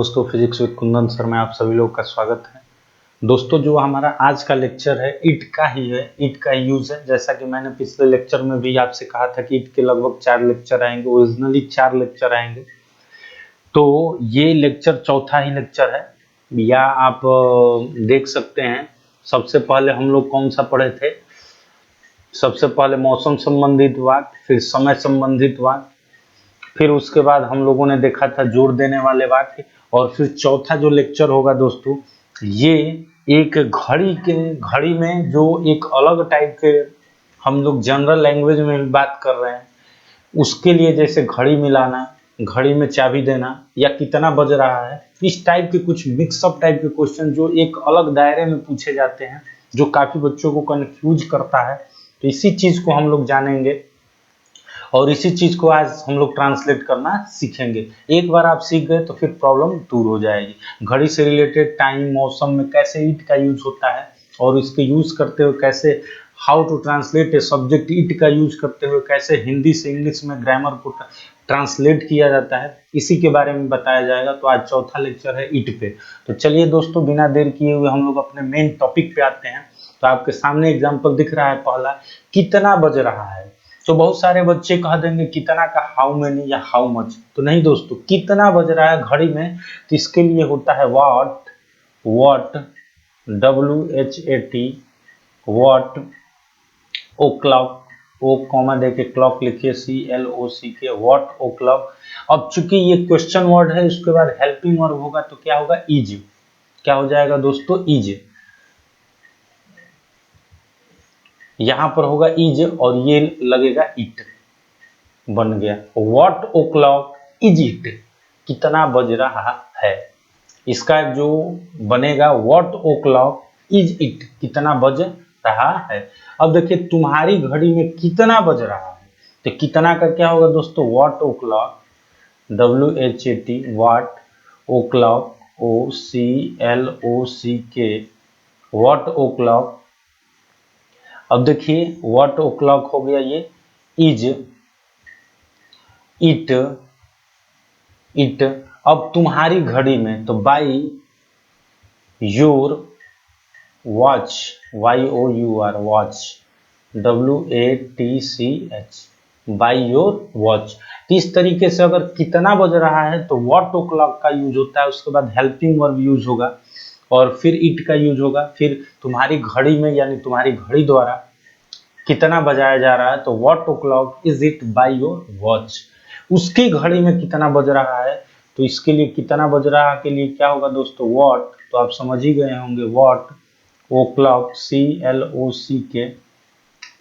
दोस्तों physics with Kundan sir में आप सभी लोग का स्वागत है। दोस्तों जो हमारा आज का लेक्चर है ईट का ही है, ईट का यूज है। जैसा कि मैंने पिछले लेक्चर में भी आपसे कहा था कि ईट के लगभग 4 लेक्चर आएंगे, ओरिजिनली 4 लेक्चर आएंगे। तो ये लेक्चर चौथा ही लेक्चर है, या आप देख सकते हैं। सबसे पहले हम लोग कौन सा पढ़े थे? सबसे पहले मौसम संबंधित वाक्य, फिर समय संबंधित वाक्य, फिर उसके बाद हम लोगों ने देखा था जोड़ देने वाले वाक्य, और फिर चौथा जो लेक्चर होगा दोस्तों, ये एक घड़ी में जो एक अलग टाइप के हम लोग जनरल लैंग्वेज में बात कर रहे हैं, उसके लिए जैसे घड़ी मिलाना, घड़ी में चाबी देना, या कितना बज रहा है, इस टाइप के कुछ मिक्सअप टाइप के क्वेश्चन जो एक अलग दायरे में पूछे जाते हैं, जो काफी बच्चों को कंफ्यूज करता है। तो इसी चीज को हम लोग जानेंगे और इसी चीज को आज हम लोग ट्रांसलेट करना सीखेंगे। एक बार आप सीख गए तो फिर प्रॉब्लम दूर हो जाएगी। घड़ी से रिलेटेड टाइम, मौसम में कैसे ईट का यूज होता है, और इसके यूज करते हुए कैसे how to translate a subject, it का यूज करते हुए कैसे हिंदी से इंग्लिश में ग्रामर को ट्रांसलेट किया जाता है, इसी के बारे में बताया जाएगा। तो आज चौथा लेक्चर है ईट पे। तो चलिए दोस्तों, बिना देर किए हुए हम लोग अपने मेन टॉपिक पे आते हैं। तो आपके सामने एग्जाम्पल दिख रहा है पहला, कितना बज रहा है। तो बहुत सारे बच्चे कह देंगे कितना का हाउ मेनी या हाउ मच। तो नहीं दोस्तों, कितना बज रहा है घड़ी में, तो इसके लिए होता है what, WHAT, what. O'clock, O comma देके क्लॉक लिखिए, CLOCK, व्हाट ओ क्लॉक। अब चूंकि ये क्वेश्चन वर्ड है, इसके बाद हेल्पिंग वर्ब होगा, तो क्या होगा? इज। क्या हो जाएगा दोस्तों? इज। यहां पर होगा इज और ये लगेगा इट, बन गया what o'clock is it, कितना बज रहा है। इसका जो बनेगा what o'clock is it, कितना बज रहा है। अब देखिए तुम्हारी घड़ी में कितना बज रहा है, तो कितना का क्या होगा दोस्तों? What o'clock, WHAT, what o'clock, OCLOCK, what o'clock. अब देखिए व्हाट ओ क्लॉक हो गया, ये इज इट, इट। अब तुम्हारी घड़ी में, तो by your watch, YOUR, watch, WATCH, by your watch. तो इस तरीके से अगर कितना बज रहा है तो व्हाट ओ क्लॉक का यूज होता है, उसके बाद हेल्पिंग वर्ब यूज होगा, और फिर इट का यूज होगा। फिर तुम्हारी घड़ी में यानी तुम्हारी घड़ी द्वारा कितना बजाया जा रहा है, तो what o'clock is it by your watch. उसकी घड़ी में कितना बज रहा है, तो इसके लिए कितना बज रहा के लिए क्या होगा दोस्तों? व्हाट, तो आप समझ ही गए होंगे, what o'clock, CLOCK,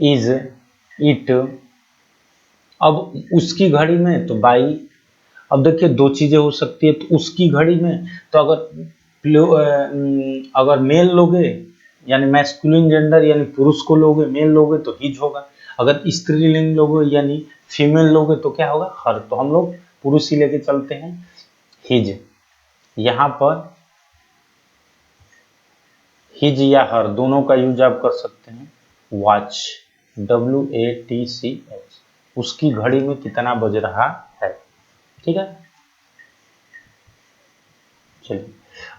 is it. अब उसकी घड़ी में, तो बाई। अब देखिए दो चीजें हो सकती है, तो उसकी घड़ी में, तो अगर मेल लोगे यानी मैस्कुलिन जेंडर यानी पुरुष को लोगे, मेल लोगे तो हिज होगा। अगर स्त्रीलिंग लोगे यानी फीमेल लोगे तो क्या होगा? हर। तो हम लोग पुरुष ही लेके चलते हैं, हिज। यहां पर हिज या हर दोनों का यूज आप कर सकते हैं। वॉच, WATCH, उसकी घड़ी में कितना बज रहा है। ठीक है, चलिए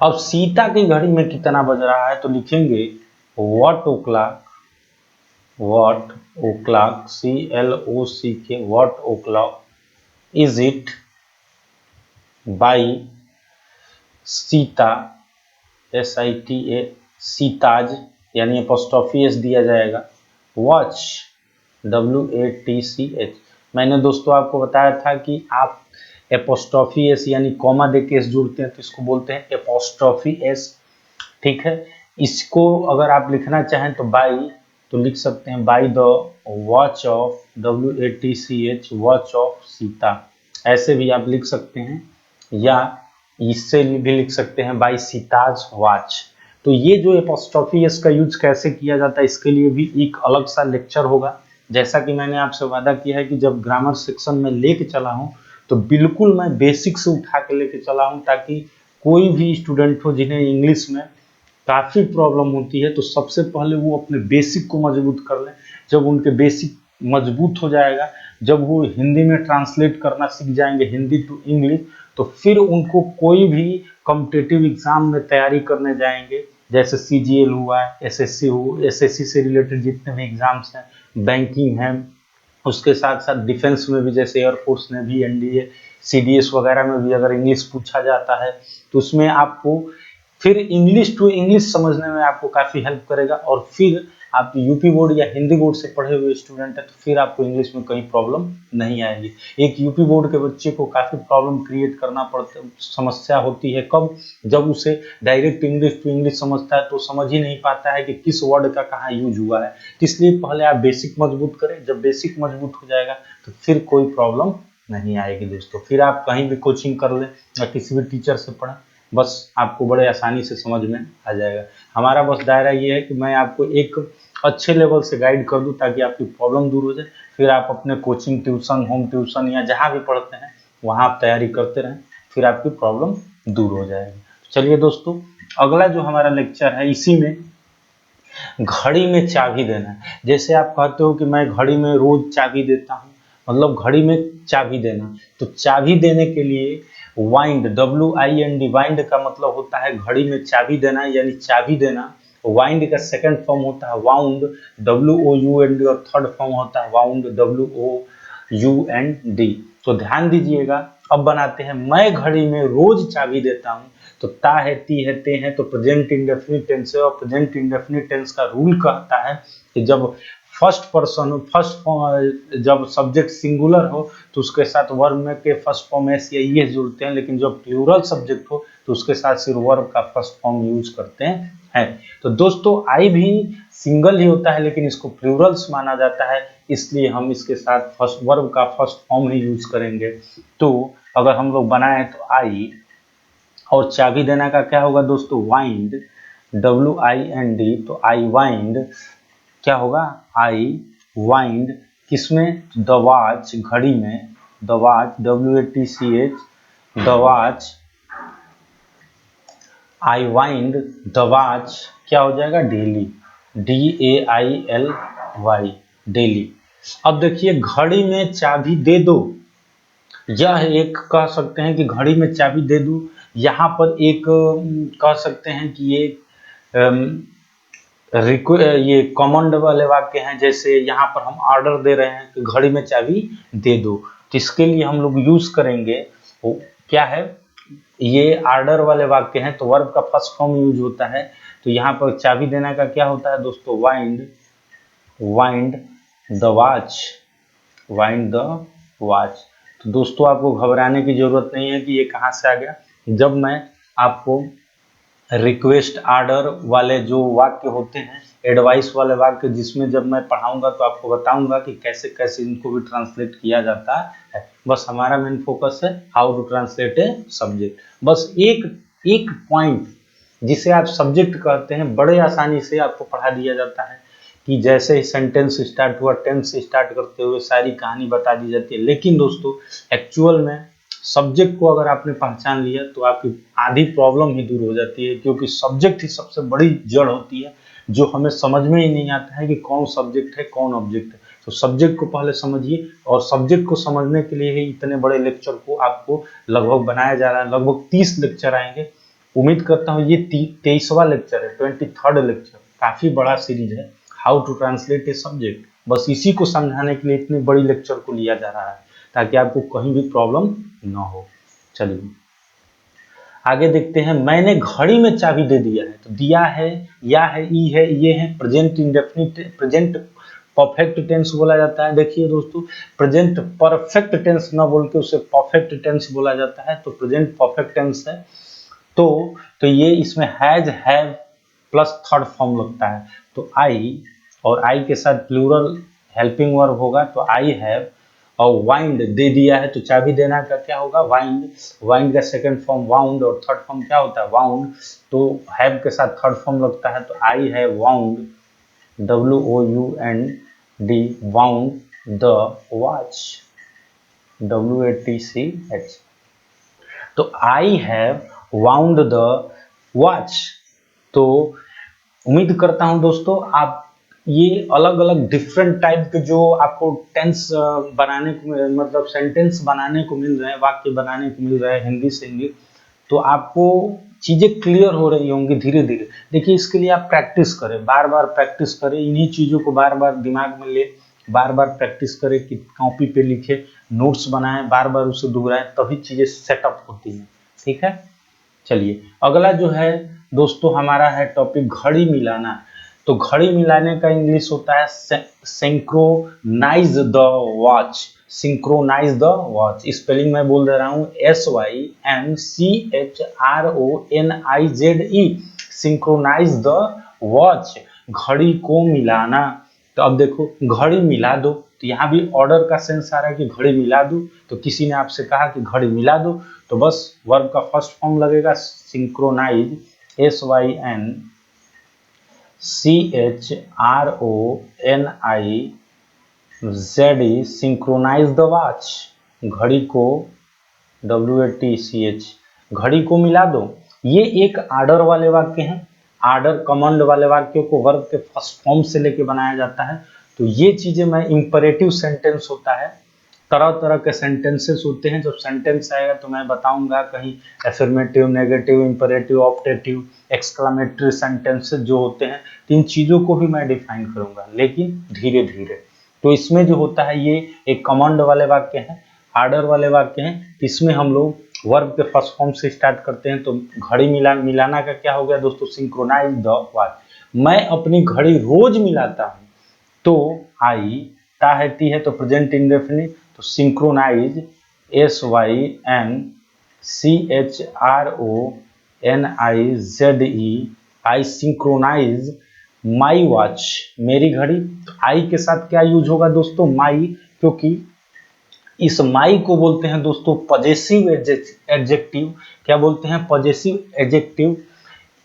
अब सीता की घड़ी में कितना बज रहा है, तो लिखेंगे what o'clock, what o'clock, CLOCK, what o'clock is it by Sita, SITA, Sita's, यानी एपोस्ट्रोफी एस दिया जाएगा, वॉच, WATCH। मैंने दोस्तों आपको बताया था कि आप एपोस्ट्रोफी एस यानी कॉमा देके एस जुड़ते हैं तो इसको बोलते हैं एपोस्ट्रोफी एस। ठीक है, इसको अगर आप लिखना चाहें तो बाई, तो लिख सकते हैं by the watch of, WATCH, watch of Sita, ऐसे भी आप लिख सकते हैं, या इससे भी लिख सकते हैं बाई सीताज वॉच। तो ये जो एपोस्ट्रोफी एस का यूज कैसे किया जाता है, इसके लिए भी एक अलग सा लेक्चर होगा। जैसा कि मैंने आपसे वादा किया है कि जब ग्रामर सेक्शन में लेके चला हूं तो बिल्कुल मैं बेसिक से उठा के लेके चला हूं, ताकि कोई भी स्टूडेंट हो जिन्हें इंग्लिश में काफ़ी प्रॉब्लम होती है, तो सबसे पहले वो अपने बेसिक को मजबूत कर लें। जब उनके बेसिक मजबूत हो जाएगा जब वो हिंदी में ट्रांसलेट करना सीख जाएंगे, हिंदी टू इंग्लिश, तो फिर उनको कोई भी कॉम्पिटिटिव एग्जाम में तैयारी करने जाएंगे, जैसे CGL हुआ, SSC हो, SSC से रिलेटेड जितने भी एग्जाम्स हैं, बैंकिंग है, उसके साथ साथ डिफेंस में भी जैसे एयरफोर्स ने भी, NDA CDS वगैरह में भी अगर इंग्लिश पूछा जाता है तो उसमें आपको फिर इंग्लिश टू इंग्लिश समझने में आपको काफ़ी हेल्प करेगा। और फिर आप यूपी बोर्ड या हिंदी बोर्ड से पढ़े हुए स्टूडेंट हैं तो फिर आपको इंग्लिश में कहीं प्रॉब्लम नहीं आएगी। एक यूपी बोर्ड के बच्चे को काफ़ी प्रॉब्लम क्रिएट करना पड़ता, समस्या होती है कब, जब उसे डायरेक्ट इंग्लिश टू इंग्लिश समझता है तो समझ ही नहीं पाता है कि किस वर्ड का कहाँ यूज हुआ है। इसलिए पहले आप बेसिक मजबूत करें, जब बेसिक मजबूत हो जाएगा तो फिर कोई प्रॉब्लम नहीं आएगी दोस्तों। फिर आप कहीं भी कोचिंग कर लें या किसी भी टीचर से पढ़ें, बस आपको बड़े आसानी से समझ में आ जाएगा। हमारा बस दायरा ये है कि मैं आपको एक अच्छे लेवल से गाइड कर दूं ताकि आपकी प्रॉब्लम दूर हो जाए, फिर आप अपने कोचिंग, ट्यूशन, होम ट्यूशन या जहाँ भी पढ़ते हैं वहाँ आप तैयारी करते रहें, फिर आपकी प्रॉब्लम दूर हो जाएगी। चलिए दोस्तों, अगला जो हमारा लेक्चर है इसी में घड़ी में चाबी देना। जैसे आप कहते हो कि मैं घड़ी में रोज चाबी देता हूँ, मतलब घड़ी में चाबी देना, तो चाबी देने के लिए वाइंड, WIND, वाइंड का मतलब होता है घड़ी में चाबी देना, यानी चाबी देना। वाइंड का सेकंड फॉर्म होता है वाउंड, WOUND, और थर्ड फॉर्म होता है वाउंड, WOUND। तो ध्यान दीजिएगा, अब बनाते हैं मैं घड़ी में रोज चाबी देता हूँ। तो ता है, ती है, ते है, तो प्रेजेंट इंडेफिनिट टेंस है, और प्रेजेंट इंडेफिनिट टेंस का रूल कहता है कि जब फर्स्ट पर्सन हो, जब सब्जेक्ट सिंगुलर हो तो उसके साथ वर्ब में के फर्स्ट फॉर्म एस या ईएस जुड़ते हैं, लेकिन जब प्लूरल सब्जेक्ट हो तो उसके साथ सिर्फ वर्ब का फर्स्ट फॉर्म यूज करते हैं। तो दोस्तों आई भी सिंगल ही होता है लेकिन इसको प्लूरल्स माना जाता है, इसलिए हम इसके साथ फर्स्ट वर्ब का फर्स्ट फॉर्म ही यूज करेंगे। तो अगर हम लोग बनाए तो आई, और चाबी देना का क्या होगा दोस्तों, वाइंड, WIND, तो आई वाइंड क्या होगा, आई वाइंड किसमें, द वॉच, घड़ी में, the watch, WATCH, the watch, I wind the watch क्या हो जाएगा, डेली, DAILY, डेली। अब देखिए घड़ी में चाबी दे दो, यह एक कह सकते हैं कि घड़ी में चाबी दे दूं, यहाँ पर एक कह सकते हैं कि ये ये कमांड वाले वाक्य हैं। जैसे यहाँ पर हम ऑर्डर दे रहे हैं कि घड़ी में चाबी दे दो, तो इसके लिए हम लोग यूज करेंगे वो क्या है, ये ऑर्डर वाले वाक्य हैं तो वर्ब का फर्स्ट फॉर्म यूज होता है। तो यहाँ पर चाबी देना का क्या होता है दोस्तों, wind, wind the watch, wind the watch. तो दोस्तों आपको घबराने की जरूरत नहीं है कि ये कहाँ से आ गया। जब मैं आपको रिक्वेस्ट ऑर्डर वाले जो वाक्य होते हैं, एडवाइस वाले वाक्य, जिसमें जब मैं पढ़ाऊंगा तो आपको बताऊंगा कि कैसे कैसे इनको भी ट्रांसलेट किया जाता है। बस हमारा मेन फोकस है how to translate a subject. बस एक एक पॉइंट जिसे आप सब्जेक्ट कहते हैं बड़े आसानी से आपको पढ़ा दिया जाता है कि जैसे ही सेंटेंस स्टार्ट हुआ, टेंस से स्टार्ट करते हुए सारी कहानी बता दी जाती है। लेकिन दोस्तों एक्चुअल में सब्जेक्ट को अगर आपने पहचान लिया तो आपकी आधी प्रॉब्लम ही दूर हो जाती है, क्योंकि सब्जेक्ट ही सबसे बड़ी जड़ होती है जो हमें समझ में ही नहीं आता है कि कौन सब्जेक्ट है कौन ऑब्जेक्ट है। तो सब्जेक्ट को पहले समझिए, और सब्जेक्ट को समझने के लिए ही इतने बड़े लेक्चर को आपको लगभग बनाया जा रहा है। लगभग 30 लेक्चर आएंगे, उम्मीद करता हूँ ये 23वां लेक्चर है, 23rd लेक्चर, काफी बड़ा सीरीज है how to translate a subject. बस इसी को समझाने के लिए इतनी बड़ी लेक्चर को लिया जा रहा है ताकि आपको कहीं भी प्रॉब्लम ना हो। चलिए आगे देखते हैं, मैंने घड़ी में चाबी दे दिया है। तो दिया है, या है, ई है, ये है, present indefinite, present perfect tense बोला जाता है। देखिए दोस्तों, प्रेजेंट परफेक्ट टेंस ना बोल के उसे परफेक्ट टेंस बोला जाता है, तो प्रेजेंट परफेक्ट टेंस है। तो ये इसमें has, have plus third form लगता है। तो आई, और आई के साथ प्लूरल हेल्पिंग वर्ब होगा, तो आई हैव, और वाइंड दे दिया है तो चाबी देना का क्या होगा, वाइंड। वाइंड का सेकंड फॉर्म वाउंड, और थर्ड फॉर्म क्या होता है, वाउंड। तो हैव के साथ थर्ड फॉर्म लगता है, तो I have wound, WOUND, wound the watch, WATCH। तो I have wound the watch. तो उम्मीद करता हूं दोस्तों आप ये अलग अलग डिफरेंट टाइप के जो आपको टेंस बनाने को मतलब सेंटेंस बनाने को मिल रहे हैं, वाक्य बनाने को मिल रहे हैं हिंदी से इंग्लिश, तो आपको चीज़ें क्लियर हो रही होंगी धीरे धीरे। देखिए इसके लिए आप प्रैक्टिस करें, बार बार प्रैक्टिस करें, इन्हीं चीज़ों को बार बार दिमाग में ले, बार बार प्रैक्टिस करें कि कॉपी पे लिखे, नोट्स बनाएं, बार बार उसे दोहराएं, तभी चीज़ें सेटअप होती हैं। ठीक है, चलिए अगला जो है दोस्तों हमारा है टॉपिक घड़ी मिलाना। तो घड़ी मिलाने का इंग्लिश होता है synchronise the watch. Synchronise the watch, spelling मैं बोल दे रहा हूँ SYNCHRONIZE, सिंक्रोनाइज द वॉच, घड़ी को मिलाना। तो अब देखो घड़ी मिला दो, तो यहाँ भी ऑर्डर का सेंस आ रहा है कि घड़ी मिला दो। तो किसी ने आपसे कहा कि घड़ी मिला दो, तो बस वर्ब का फर्स्ट फॉर्म लगेगा synchronise, SYNCHRONIZE, synchronize the watch, घड़ी को WATCH, घड़ी को मिला दो। ये एक आर्डर वाले वाक्य हैं। आर्डर कमांड वाले वाक्यों को वर्ब के फर्स्ट फॉर्म से लेके बनाया जाता है। तो ये चीजें मैं इंपरेटिव सेंटेंस होता है, तरह तरह के सेंटेंसेस होते हैं। जब सेंटेंस आएगा तो मैं बताऊंगा, कहीं affirmative, negative, imperative, optative, exclamatory sentences जो होते हैं, इन चीज़ों को भी मैं डिफाइन करूंगा, लेकिन धीरे धीरे। तो इसमें जो होता है ये एक कमांड वाले वाक्य हैं, आर्डर वाले वाक्य हैं। इसमें हम लोग वर्ब के फर्स्ट फॉर्म से स्टार्ट करते हैं। तो घड़ी मिलाना का क्या हो गया दोस्तों, सिंक्रोनाइज द वॉच, मैं अपनी घड़ी रोज मिलाता हूँ। तो आई ता है टी है तो प्रेजेंट इंडेफिनिट, तो synchronise SYNCHRONIZE, I synchronise my watch, मेरी घड़ी। तो आई के साथ क्या यूज होगा दोस्तों, माई, क्योंकि इस माई को बोलते हैं दोस्तों पॉजेसिव एडजेक्टिव। क्या बोलते हैं, पॉजेसिव एडजेक्टिव।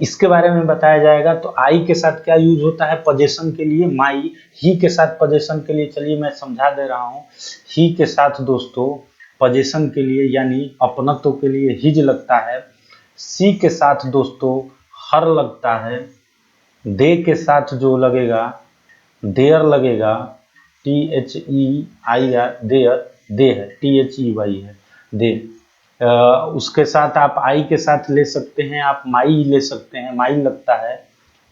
इसके बारे में बताया जाएगा। तो आई के साथ क्या यूज होता है पजेशन के लिए, माई। ही के साथ पजेशन के लिए, चलिए मैं समझा दे रहा हूँ। ही के साथ दोस्तों पजेशन के लिए यानी अपनत्व के लिए हिज लगता है। सी के साथ दोस्तों हर लगता है। दे के साथ जो लगेगा देयर लगेगा, THEIR, देयर, दे है, THEY है, दे। उसके साथ आप आई के साथ ले सकते हैं, आप माई ले सकते हैं, माई लगता है।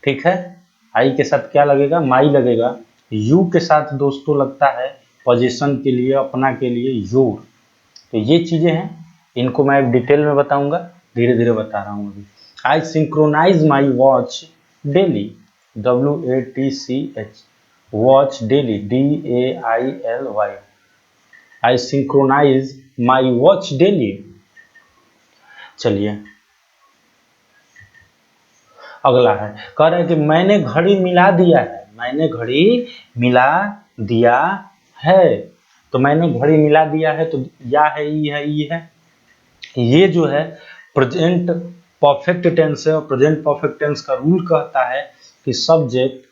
ठीक है, आई के साथ क्या लगेगा, माई लगेगा। यू के साथ दोस्तों लगता है पोजीशन के लिए, अपना के लिए, योर। तो ये चीजें हैं, इनको मैं डिटेल में बताऊंगा, धीरे धीरे बता रहा हूँ अभी। I synchronise my watch daily, WATCH, watch daily, DAILY, I synchronise my watch daily. चलिए अगला है, कह रहे हैं कि मैंने घड़ी मिला दिया है, मैंने घड़ी मिला दिया है। तो मैंने घड़ी मिला दिया है, तो या है, ई है, ई है। ये जो है प्रेजेंट परफेक्ट टेंस है, और प्रेजेंट परफेक्ट टेंस का रूल कहता है कि सब्जेक्ट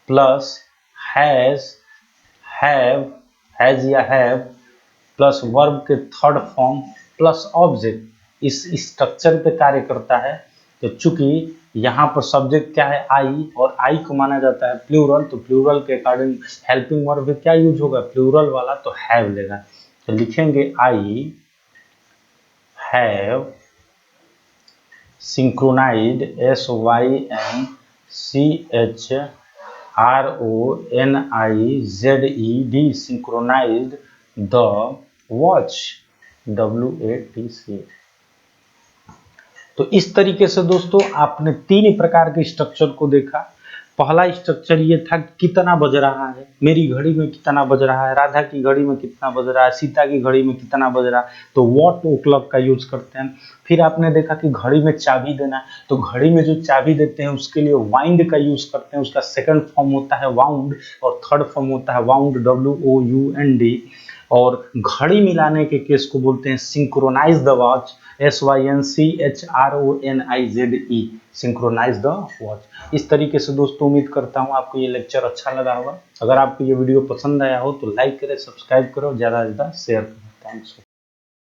प्लस हैज, हैज या हैव प्लस वर्ब के थर्ड फॉर्म प्लस ऑब्जेक्ट इस स्ट्रक्चर पे कार्य करता है। तो चूंकि यहाँ पर सब्जेक्ट क्या है, आई, और आई को माना जाता है प्लूरल, तो प्लूरल के अकॉर्डिंग हेल्पिंग वर्ब क्या यूज होगा, प्लूरल वाला, तो हैव लेगा। तो लिखेंगे I have synchronized, SYNCHRONIZED, synchronized the watch, WATC। तो इस तरीके से दोस्तों आपने तीन प्रकार के स्ट्रक्चर को देखा। पहला स्ट्रक्चर ये था कितना बज रहा है, मेरी घड़ी में कितना बज रहा है, राधा की घड़ी में कितना बज रहा है, सीता की घड़ी में कितना बज रहा है, तो व्हाट ओ क्लॉक का यूज करते हैं। फिर आपने देखा कि घड़ी में चाबी देना, तो घड़ी में जो चाबी देते हैं उसके लिए वाइंड का यूज करते हैं, उसका सेकंड फॉर्म होता है वाउंड, और थर्ड फॉर्म होता है वाउंड, WOUND। और घड़ी मिलाने के केस को बोलते हैं synchronize the watch, SYNCHRONIZE, synchronize the watch. इस तरीके से दोस्तों उम्मीद करता हूँ आपको ये लेक्चर अच्छा लगा होगा। अगर आपको ये वीडियो पसंद आया हो तो लाइक करें, सब्सक्राइब करो, ज़्यादा से ज़्यादा शेयर करें। थैंक्स।